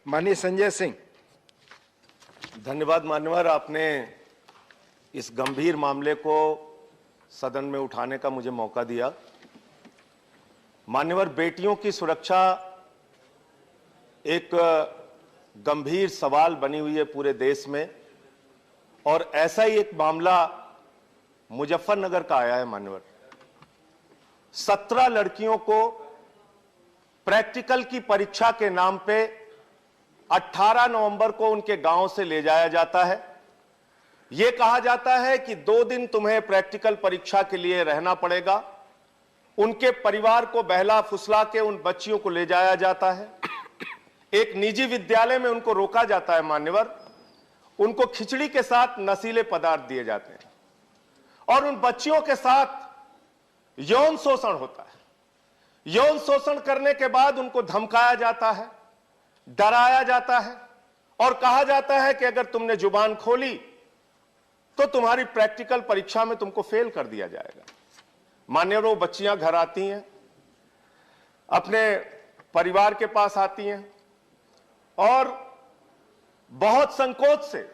माननीय संजय सिंह। धन्यवाद मान्यवर, आपने इस गंभीर मामले को सदन में उठाने का मुझे मौका दिया। मान्यवर, बेटियों की सुरक्षा एक गंभीर सवाल बनी हुई है पूरे देश में, और ऐसा ही एक मामला मुजफ्फरनगर का आया है मान्यवर। 17 लड़कियों को प्रैक्टिकल की परीक्षा के नाम पे 18 नवंबर को उनके गांव से ले जाया जाता है। यह कहा जाता है कि 2 दिन तुम्हें प्रैक्टिकल परीक्षा के लिए रहना पड़ेगा। उनके परिवार को बहला फुसला के उन बच्चियों को ले जाया जाता है। एक निजी विद्यालय में उनको रोका जाता है मान्यवर। उनको खिचड़ी के साथ नशीले पदार्थ दिए जाते हैं और उन बच्चियों के साथ यौन शोषण होता है। यौन शोषण करने के बाद उनको धमकाया जाता है, डराया जाता है और कहा जाता है कि अगर तुमने जुबान खोली तो तुम्हारी प्रैक्टिकल परीक्षा में तुमको फेल कर दिया जाएगा। मान्यवर, वो बच्चियां घर आती हैं, अपने परिवार के पास आती हैं और बहुत संकोच से,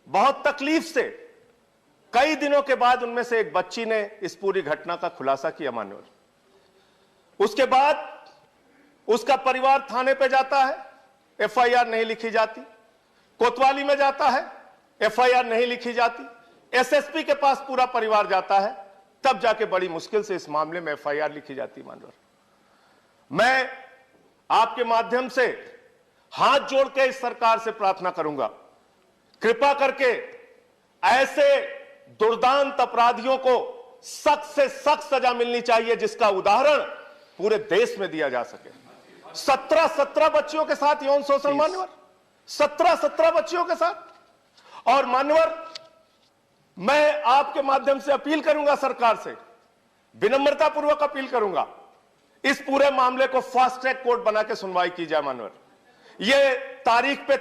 बहुत तकलीफ से कई दिनों के बाद उनमें से एक बच्ची ने इस पूरी घटना का खुलासा किया मान्यवर। उसके बाद उसका परिवार थाने पे जाता है, एफआईआर नहीं लिखी जाती। कोतवाली में जाता है, एफआईआर नहीं लिखी जाती। एसएसपी के पास पूरा परिवार जाता है, तब जाके बड़ी मुश्किल से इस मामले में एफआईआर लिखी जाती है मान्यवर। मैं आपके माध्यम से हाथ जोड़ के इस सरकार से प्रार्थना करूंगा, कृपा करके ऐसे दुर्दांत अपराधियों को सख्त से सख्त सजा मिलनी चाहिए, जिसका उदाहरण पूरे देश में दिया जा सके। 17 बच्चियों के साथ यौन शोषण मान्यवर, 17 बच्चियों के साथ। और मान्यवर, मैं आपके माध्यम से अपील करूंगा सरकार से, विनम्रता पूर्वक अपील करूंगा, इस पूरे मामले को फास्ट ट्रैक कोर्ट बना के सुनवाई की जाए मान्यवर। ये तारीख पे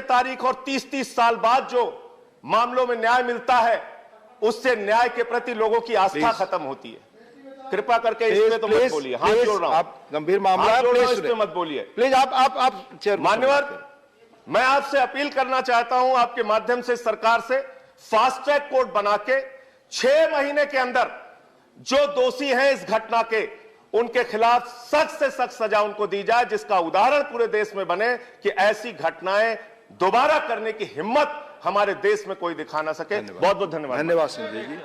तारीख और 30-30 साल बाद जो मामलों में न्याय मिलता है, उससे न्याय के प्रति लोगों की आस्था खत्म होती है। कृपा करके इस पे तो मत बोलिए, हाथ जोड़ रहा हूं। आप गंभीर मामला इस पे मत बोलिए प्लीज। आप मान्यवर, मैं आपसे अपील करना चाहता हूं आपके माध्यम से सरकार से, फास्ट ट्रैक कोर्ट बना के 6 महीने के अंदर जो दोषी हैं इस घटना के, उनके खिलाफ सख्त से सख्त सजा उनको दी जाए, जिसका उदाहरण पूरे देश में बने कि ऐसी घटनाएं दोबारा करने की हिम्मत हमारे देश में कोई दिखा ना सके। बहुत बहुत धन्यवाद। धन्यवाद संजय जी।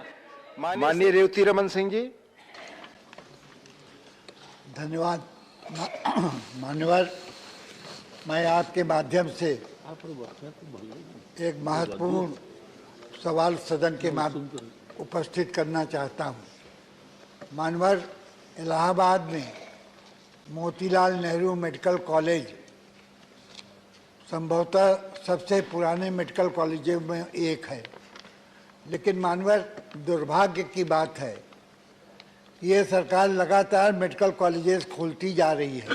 माननीय रेवती रमन सिंह जी। धन्यवाद मान्यवर, मैं आपके माध्यम से एक महत्वपूर्ण सवाल सदन के माध्यम उपस्थित करना चाहता हूं। मान्यवर, इलाहाबाद में मोतीलाल नेहरू मेडिकल कॉलेज संभवतः सबसे पुराने मेडिकल कॉलेजों में एक है, लेकिन मान्यवर दुर्भाग्य की बात है, ये सरकार लगातार मेडिकल कॉलेजेस खोलती जा रही है,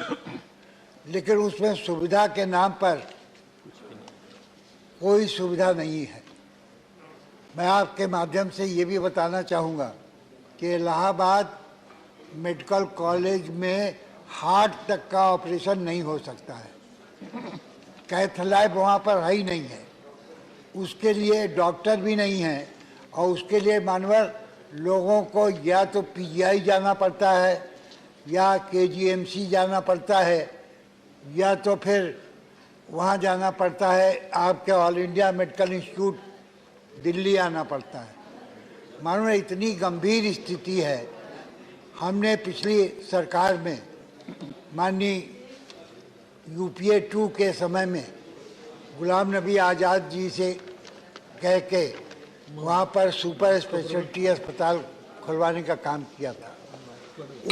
लेकिन उसमें सुविधा के नाम पर कोई सुविधा नहीं है। मैं आपके माध्यम से ये भी बताना चाहूँगा कि इलाहाबाद मेडिकल कॉलेज में हार्ट तक का ऑपरेशन नहीं हो सकता है। कैथ लैब वहाँ पर है ही नहीं है, उसके लिए डॉक्टर भी नहीं है, और उसके लिए मानवर लोगों को या तो पीजीआई जाना पड़ता है, या केजीएमसी जाना पड़ता है, या तो फिर वहाँ जाना पड़ता है आपके all India medical institute Delhi आना पड़ता है। मानो इतनी गंभीर स्थिति है। हमने पिछली सरकार में माननीय यूपीए 2 के समय में गुलाम नबी आज़ाद जी से कह के वहाँ पर सुपर स्पेशलिटी अस्पताल खुलवाने का काम किया था।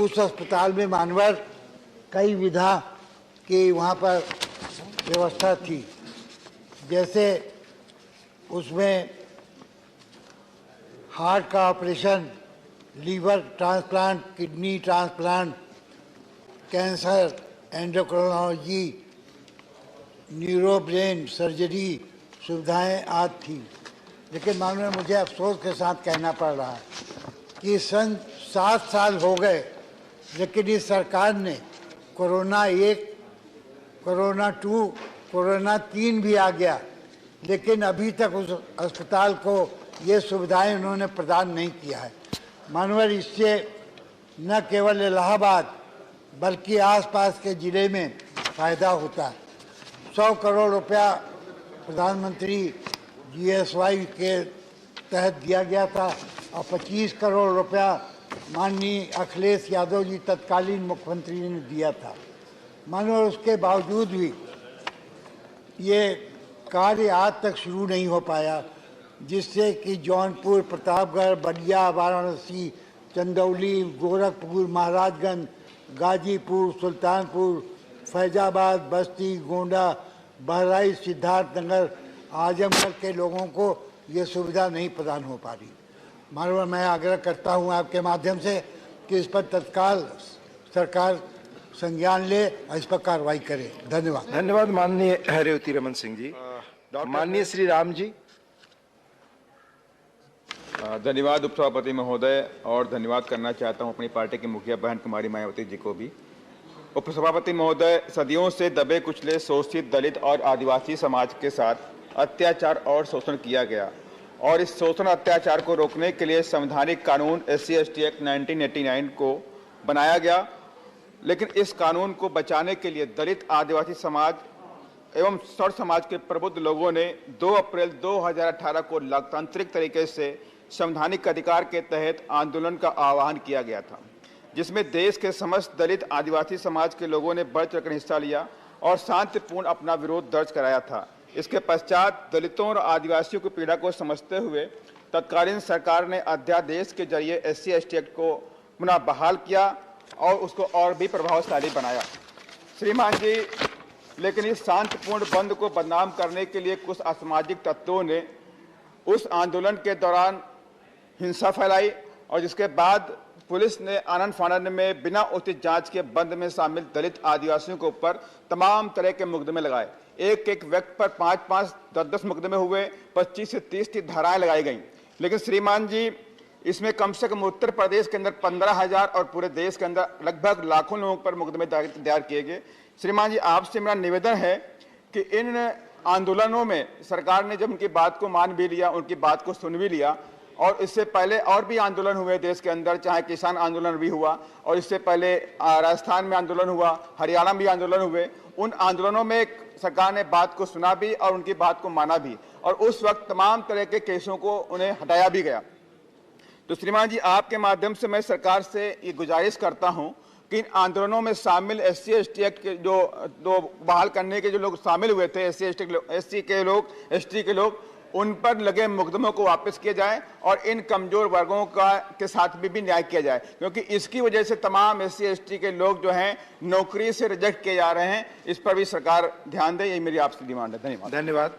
उस अस्पताल में मानवर कई विधा की वहाँ पर व्यवस्था थी, जैसे उसमें हार्ट का operation, liver transplant, kidney transplant, cancer, endocrinology, neuro brain surgery सुविधाएं आदि थी। लेकिन माननीय मुझे अफसोस के साथ कहना पड़ रहा है कि 7 साल हो गए, लेकिन इस सरकार ने कोरोना 1, कोरोना 2, कोरोना 3 भी आ गया, लेकिन अभी तक उस अस्पताल को ये सुविधाएं उन्होंने प्रदान नहीं किया है। मानवर इससे न केवल इलाहाबाद बल्कि आसपास के ज़िले में फ़ायदा होता है। 100 करोड़ रुपया प्रधानमंत्री GSY के तहत दिया गया था और 25 करोड़ रुपया माननीय अखिलेश यादव जी तत्कालीन मुख्यमंत्री ने दिया था। मानो उसके बावजूद भी ये कार्य आज तक शुरू नहीं हो पाया, जिससे कि जौनपुर, प्रतापगढ़, बलिया, वाराणसी, चंदौली, गोरखपुर, महाराजगंज, गाजीपुर, सुल्तानपुर, फैजाबाद, बस्ती, गोंडा, बहराइच, सिद्धार्थनगर, आजमगढ़ के लोगों को ये सुविधा नहीं प्रदान हो पा रही। मानव मैं आग्रह करता हूँ आपके माध्यम से कि इस पर तत्काल सरकार संज्ञान ले और इस पर कार्रवाई करे। धन्यवाद। धन्यवाद माननीय रेवती रमन सिंह जी। माननीय श्री राम जी। धन्यवाद उपसभापति महोदय, और धन्यवाद करना चाहता हूं अपनी पार्टी की मुखिया बहन कुमारी मायावती जी को भी। उपसभापति महोदय, सदियों से दबे कुचले, शोषित दलित और आदिवासी समाज के साथ अत्याचार और शोषण किया गया, और इस शोषण अत्याचार को रोकने के लिए संवैधानिक कानून SC/ST एक्ट 1989 को बनाया गया। लेकिन इस कानून को बचाने के लिए दलित, आदिवासी समाज एवं सर्व समाज के प्रबुद्ध लोगों ने 2 अप्रैल 2018 को लोकतांत्रिक तरीके से संवैधानिक अधिकार के तहत आंदोलन का आह्वान किया गया था, जिसमें देश के समस्त दलित, आदिवासी समाज के लोगों ने बढ़ चढ़कर हिस्सा लिया और शांतिपूर्ण अपना विरोध दर्ज कराया था। इसके पश्चात दलितों और आदिवासियों की पीड़ा को समझते हुए तत्कालीन सरकार ने अध्यादेश के जरिए SC/ST एक्ट को पुनः बहाल किया और उसको और भी प्रभावशाली बनाया। श्रीमान जी, लेकिन इस शांतिपूर्ण बंद को बदनाम करने के लिए कुछ असामाजिक तत्वों ने उस आंदोलन के दौरान हिंसा फैलाई, और जिसके बाद पुलिस ने आनन फानन में बिना उचित जांच के बंद में शामिल दलित, आदिवासियों के ऊपर तमाम तरह के मुकदमे लगाए। एक एक व्यक्ति पर 5-5, 10-10 मुकदमे हुए, 25 से 30 धाराएं लगाई गईं। लेकिन श्रीमान जी, इसमें कम से कम उत्तर प्रदेश के अंदर 15,000 और पूरे देश के अंदर लगभग लाखों लोगों पर मुकदमे दायर किए गए। श्रीमान जी, आपसे मेरा निवेदन है कि इन आंदोलनों में सरकार ने जब उनकी बात को मान भी लिया, उनकी बात को सुन भी लिया, और इससे पहले और भी आंदोलन हुए देश के अंदर, चाहे किसान आंदोलन भी हुआ, और इससे पहले राजस्थान में आंदोलन हुआ, हरियाणा में भी आंदोलन हुए। उन आंदोलनों में सरकार ने बात को सुना भी और उनकी बात को माना भी, और उस वक्त तमाम तरह के केसों को उन्हें हटाया भी गया। तो श्रीमान जी, आपके माध्यम से मैं सरकार से ये गुजारिश करता हूं कि इन आंदोलनों में शामिल SC/ST एक्ट के जो बहाल करने के जो लोग शामिल हुए थे, SC के लोग, ST के लोग, उन पर लगे मुकदमों को वापस किए जाए और इन कमजोर वर्गों के साथ भी न्याय किया जाए, क्योंकि इसकी वजह से तमाम SC/ST के लोग जो हैं नौकरी से रिजेक्ट किए जा रहे हैं। इस पर भी सरकार ध्यान दे, यही मेरी आपसे डिमांड है। धन्यवाद। धन्यवाद।